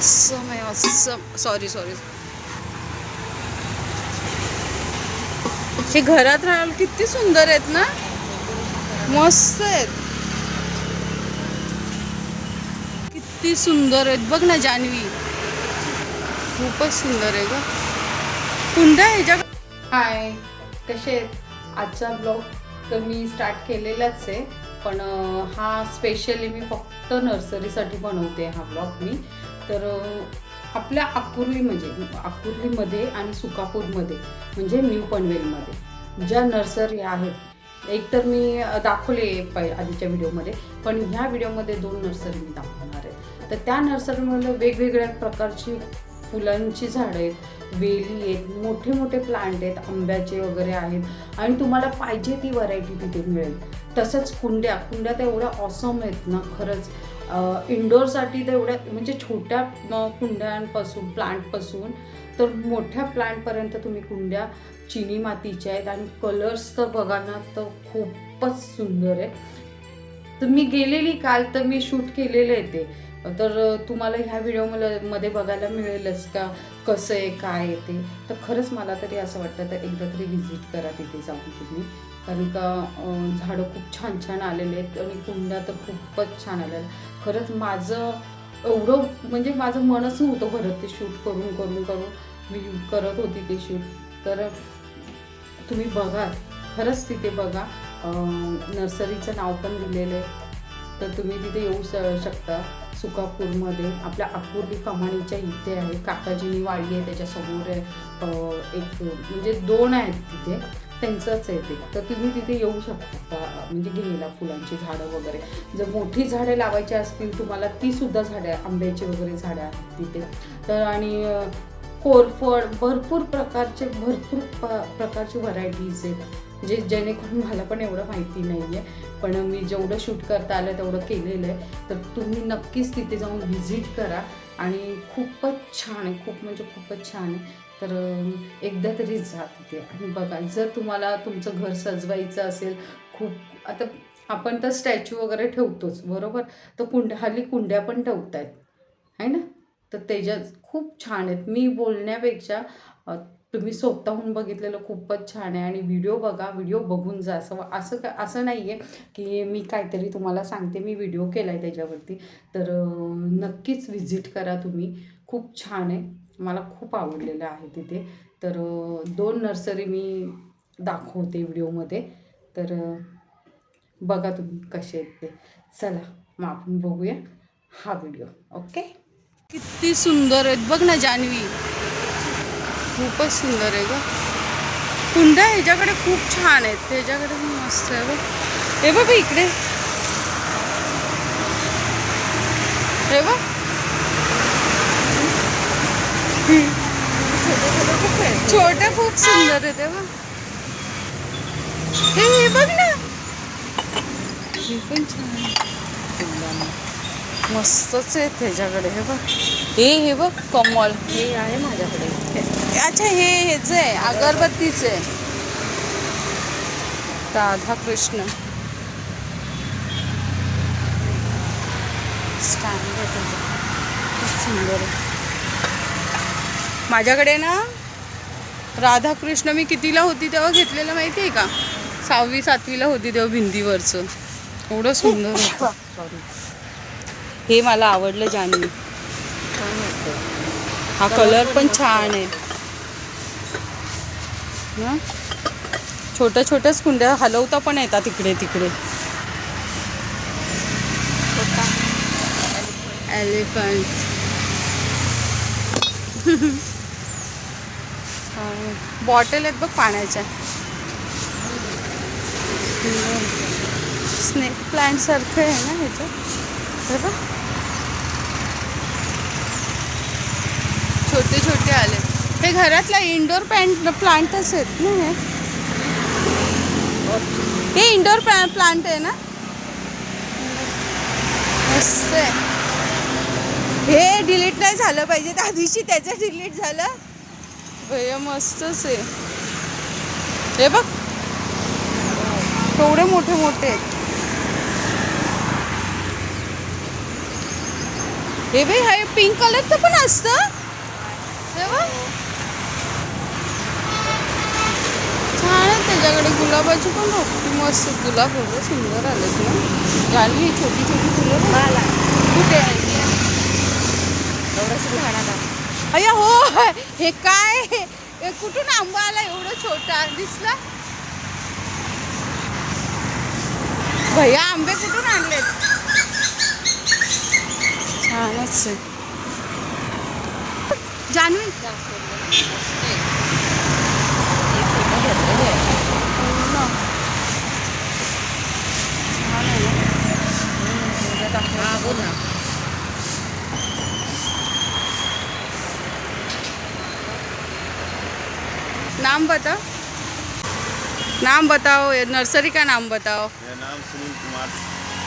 असं आहे असं. Sorry sorry. हे घरात राहायला किती सुंदर आहेत ना, मस्त आहेत, किती सुंदर आहेत बघ ना जान्हवी, खूपच सुंदर आहे ग कुंड्या ह्याच्या. हाय, कसे आहेत? आजचा ब्लॉग तर मी स्टार्ट केलेलाच आहे, पण हा स्पेशली मी फक्त नर्सरीसाठी बनवते हा ब्लॉग मी. तर आपल्या अकुर्लीमध्ये आणि सुकापूरमध्ये म्हणजे न्यू पनवेलमध्ये ज्या नर्सरी आहेत, एक तर मी दाखवले आधीच्या व्हिडिओमध्ये, पण ह्या व्हिडिओमध्ये 2 नर्सरी मी दाखवणार आहे. तर त्या नर्सरीमध्ये वेगवेगळ्या प्रकारची फुलांची झाडं आहेत, वेली आहेत, मोठे मोठे प्लांट आहेत, आंब्याचे वगैरे आहेत, आणि तुम्हाला पाहिजे ती व्हरायटी तिथे मिळेल. तसंच कुंड्या तर एवढ्या ऑसम आहेत ना खरंच. इंडोरसाठी तर एवढ्या म्हणजे छोट्या कुंड्यांपासून प्लांटपासून तर मोठ्या प्लांटपर्यंत तुम्ही कुंड्या चिनी मातीच्या आहेत, आणि कलर्स तर बघा ना तर खूपच सुंदर आहे. तर मी गेलेली काल, तर मी शूट केलेलं आहे ते, तर तुम्हाला ह्या व्हिडिओमध्ये बघायला मिळेलच का कसं आहे काय आहे ते. तर खरंच मला तरी असं वाटतं तर एकदा तरी व्हिजिट करा तिथे जाऊन तुम्ही, कारण का झाडं खूप छान छान आलेले आहेत आणि कुंड्या तर खूपच छान आलेल्या. खरंच माझं एवढं म्हणजे माझं मनच नव्हतं भरत ते शूट करून करून करून मी करत होती ते शूट. तर तुम्ही बघा, खरंच तिथे बघा. नर्सरीचं नाव पण दिलेलं आहे, तर तुम्ही तिथे येऊ शकता. सुकापूरमध्ये आपल्या अकुर्ली कमानीच्या इथे आहे, काकाजीनी वाडी आहे त्याच्यासमोर आहे. एक म्हणजे 2 आहेत तिथे, त्यांचंच आहे ते. तर तुम्ही तिथे येऊ शकता म्हणजे घ्यायला फुलांची झाडं वगैरे. जर मोठी झाडे लावायची असतील तुम्हाला, ती सुद्धा झाडं आंब्याची वगैरे झाडं आहेत तिथे. तर आणि कोरफड भरपूर प्रकारचे व्हरायटीज आहेत, जेणेकरून मला पण एवढं माहिती नाही आहे, पण मी जेवढं शूट करता आलं तेवढं केलेलं आहे. तर तुम्ही नक्कीच तिथे जाऊन व्हिजिट करा, आणि खूपच छान आहे, खूप म्हणजे खूपच छान आहे. तर एकदा तरी जा तिथे आणि बघा. जर तुम्हाला तुमचं घर सजवायचं असेल, खूप आता आपण तर स्टॅच्यू वगैरे ठेवतोच बरोबर, तर हल्ली कुंड्या पण ठेवत आहेत आहे ना. तर त्याच्यात खूप छान आहेत. मी बोलण्यापेक्षा तुम्ही स्वतःहून बघितलेलं खूपच छान आहे, आणि व्हिडिओ बघा, व्हिडिओ बघून जा. असं नाही आहे की मी काहीतरी तुम्हाला सांगते, मी व्हिडिओ केला आहे त्याच्यावरती. तर नक्कीच व्हिजिट करा तुम्ही, खूप छान आहे, मला खूप आवडलेलं आहे तिथे. तर 2 नर्सरी मी दाखवते व्हिडिओमध्ये, तर बघा तुम्ही कसे आहेत ते. चला मग आपण बघूया हा व्हिडिओ. ओके, किती सुंदर आहेत बघ ना जान्हवी, खूपच सुंदर आहे ग कुंड्या. ह्याच्याकडे खूप छान आहेत, त्याच्याकडे पण मस्त आहे बघ. हे बघ इकडे, हे बघ छोट्या खूप सुंदर आहे ते बघ. हे बघ ना, हे पण छान मस्तच आहे त्याच्याकडे. हे बघ, हे बघ कमल, हे आहे माझ्याकडे. अच्छा हेच आहे, अगरबत्तीच आहे. राधाकृष्ण स्टँड आहे त्याचं, खूप सुंदर आहे. माझ्याकडे ना राधाकृष्ण मी कितीला होती तेव्हा घेतलेलं माहिती आहे का, 6वी 7वीला होती तेव्हा, भिंतीवरचं. एवढं सुंदर होतं. सॉरी, हे मला आवडलं जान्हवी, छान वाटतं. हा कलर पण छान आहे ना. छोट्या छोट्याच कुंड्या हलवता पण येतात इकडे तिकडे. एलिफंट बॉटल आहेत बघ पाण्याच्या. स्नेक प्लांट सारखं आहे ना ह्याचं. छोटे छोटे आले. हे घरातला इंडोर प्लांटच आहेत ना. हे इंडोर प्लांट आहे ना, मस्त आहे. हे डिलीट नाही झालं पाहिजे, त्या दिवशी त्याचं डिलीट झालं भैया. मस्तच आहे. हे बघ केवढे मोठे मोठे आहेत. हे बाई हे पिंक कलरचं पण असतं हे बघ. छान आहे त्याच्याकडे गुलाबाची पण होती मस्त गुलाब एवढं सुंदर आलेत ना जान्हवी छोटी छोटी फुलं मला कुठे एवढंच झाडाला अय्या हो हे काय हे कुठून आंबा आला एवढं छोटा दिसला भैया आंबे कुठून आणलेत छानच आहे जान्हवी नाम बताओ ये नर्सरी का नाम बताओ। मेरा नाम सुनील कुमार।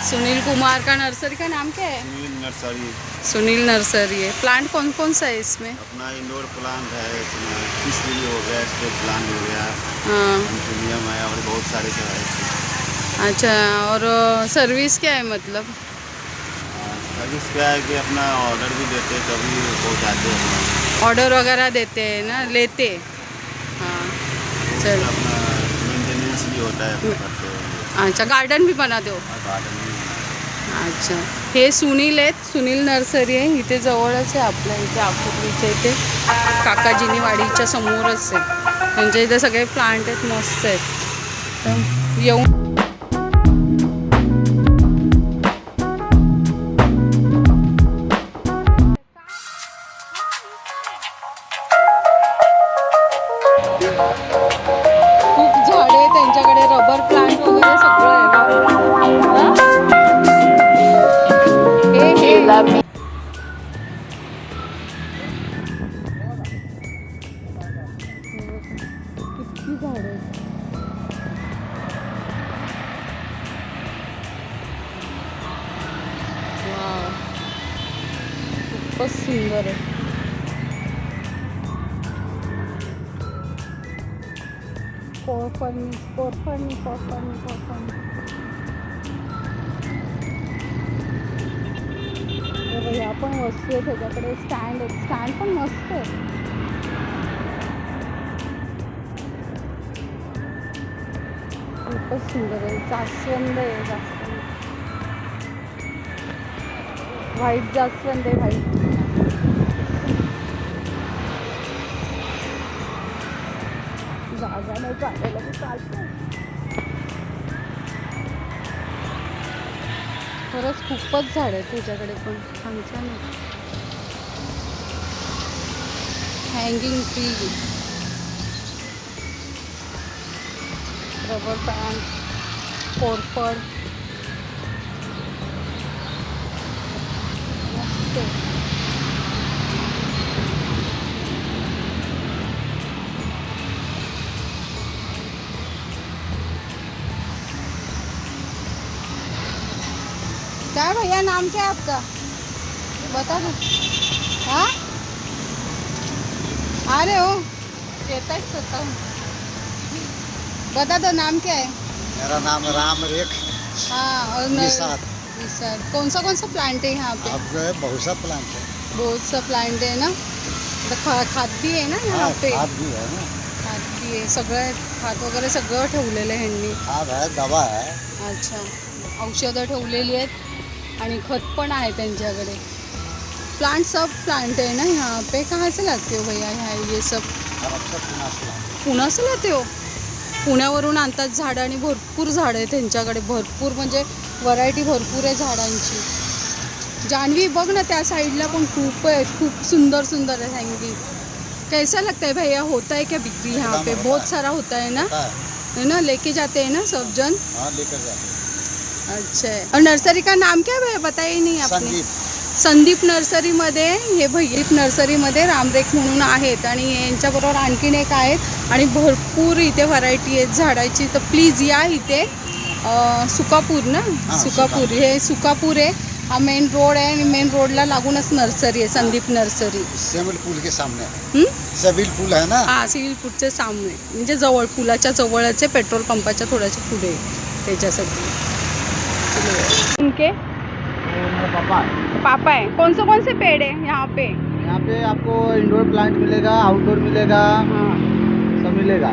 सुनील कुमार का नर्सरी का नाम क्या है? सुनील नर्सरी। सुनील नर्सरी है। प्लांट कौन कौन सा है इसमें? अपना इंडोर प्लांट है, इसमें पीस लिली हो गया, स्टेट प्लांट हो गया, हाँ एंथोनियम है और बहुत सारे सब है इसमें। अच्छा और सर्विस क्या है मतलब? सर्विस क्या है कि अपना ऑर्डर भी देते कभी पहुँचाते हैं, ऑर्डर वगैरह देते हैं ना लेते हाँ चल अपना मेंटेनेंस भी होता है अपना करते हैं। अच्छा गार्डन भी बनाते हो? गार्डन में अच्छा हे सुनील आहेत सुनील नर्सरी आहे इथे जवळच आहे आपल्या इथे आकुर्लीच्या इथे काकाजीनी वाडीच्या समोरच आहे म्हणजे इथे सगळे प्लांट आहेत मस्त आहेत तर येऊन खूप झाडे आहेत त्यांच्याकडे रबर प्लांट वगैरे सगळं आहे हे किती झाड आहेत वाव खूपच सुंदर आहे कोरफडणी ह्या पण वस्तू आहे त्याच्याकडे स्टँड पण मस्त आहे खूपच सुंदर आहे जास्वंद आहे व्हाईट जास्वंद आहे व्हाईट जागा नाही चालायला मी चालते खरंच खूपच झाड आहे तुझ्याकडे पण छान छान आहे हँगिंग ट्री रबर पॅन्ट कोरफड मस्त आहे क्या भैया नाम क्या है आपका बता दो हाँ आ रहे हो कहता सोता हूँ बता दो नाम क्या है मेरा नाम राम रेख हाँ और निषाद। सर कौन सा प्लांट है यहाँ पे अब जो है बहुत सा प्लांट है। बहुत सा प्लांट है ना तो खाद भी है ना यहाँ हाँ, पे खाद भी है ना, खाद भी आहे सगळं खाद वगैरे सगळं ठेवलेलं आहे ह्यांनी खाद है, दवा है। अच्छा औषधं ठेवलेली आहेत आणि खत पण आहे त्यांच्याकडे सब प्लांट है ना यहाँ पे कहाँ से लाते हो भैया यहाँ ये सब और अब तक पुणे से लाते हो पुण्यावरून आणतात झाडं आणि भरपूर झाडं आहे त्यांच्याकडे भरपूर म्हणजे व्हरायटी भरपूर आहे झाडांची जान्हवी बघ ना त्या साइडला पण खूप आहे खूप सुंदर है हँगिंग कैसा लगता है भैया होता है क्या बिक्री यहाँ पे बहुत सारा होता है ना है ना लेके जाते हैं ना सब जन हाँ लेकर जाते हैं। अच्छा है और नर्सरी का नाम क्या है भैया बताया ही नहीं आपने संदीप नर्सरीमध्ये हे भैया नर्सरीमध्ये रामरेख म्हणून आहेत आणि यांच्याबरोबर आणखीन एक आहेत आणि भरपूर इथे व्हरायटी आहेत झाडाची तर प्लीज या इथे सुकापूर ना सुकापूर हे सुकापूर आहे हा मेन रोड आहे आणि मेन रोडला लागूनच नर्सरी आहे संदीप नर्सरी सिविल पुल के सामने सिविल पुल है ना हां सिव्हिल पुलच्या सामने म्हणजे जवळ पुलाच्या जवळच आहे पेट्रोल पंपाच्या थोड्याच्या पुढे त्याच्यासाठी उनके वो मेरा पापा है। पापा है। कौन से पेड़ है यहाँ पे? यहाँ पे आपको इंडोर प्लांट मिलेगा, आउटडोर मिलेगा, हाँ, सब मिलेगा।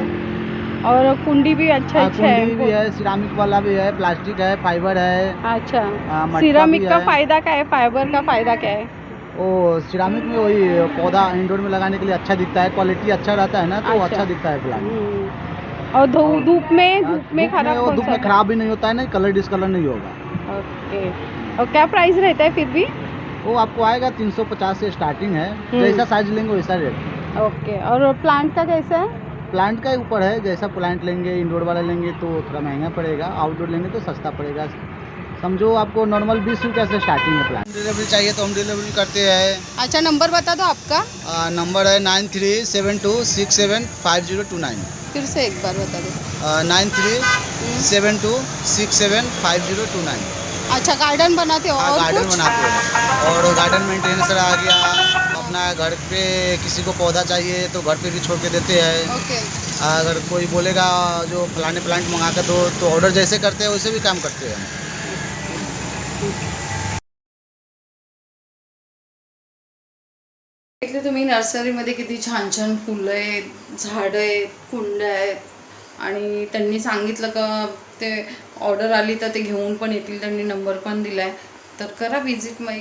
और कुंडी भी अच्छा अच्छा है। कुंडी भी है, सिरामिक वाला भी है, प्लास्टिक है, फाइबर है। अच्छा, मटका सिरामिक भी का है। फायदा क्या है, फाइबर का फायदा क्या है? वो सिरामिक में वही पौधा इंडोर में लगाने के लिए अच्छा दिखता है, क्वालिटी अच्छा रहता है ना, तो अच्छा दिखता है प्लांट। और धूप में खराब वो कौन धूप सा में है? खराब भी नहीं होता है ना, कलर डिसकलर नहीं होगा। ओके। और क्या प्राइस रहता है फिर भी? वो आपको आएगा 350 से स्टार्टिंग है, जैसा साइज लेंगे वैसा रेट। ओके। और प्लांट का कैसा है? प्लांट का ऊपर है, जैसा प्लांट लेंगे, इंडोर वाला लेंगे तो थोड़ा महंगा पड़ेगा, आउटडोर लेंगे तो सस्ता पड़ेगा। समझो आपको नॉर्मल 20 रुपये से स्टार्टिंग है प्लांट। डिलीवरी चाहिए तो हम डिलीवरी करते हैं। अच्छा, नंबर बता दो आपका। नंबर है 9372675029। फिर से एक बार बता दो। 9372675029। अच्छा, गार्डन बनाते हो? हाँ, और गार्डन कुछ? बनाते हैं। और गार्डन मेंटेनेंस आ गया। अपना घर पे किसी को पौधा चाहिए तो घर पे भी छोड़ के देते हैं। ओके। अगर कोई बोलेगा जो फलाने प्लांट मंगा कर दो, तो ऑर्डर जैसे करते हैं वैसे भी काम करते हैं। इथे तुम्ही नर्सरीमध्ये किती छान छान फुलं आहेत, झाडं आहेत, कुंड्या आहेत आणि त्यांनी सांगितलं का ते ऑर्डर आली तर ते घेऊन पण येतील, त्यांनी नंबर पण दिला आहे, तर करा विजिट. मग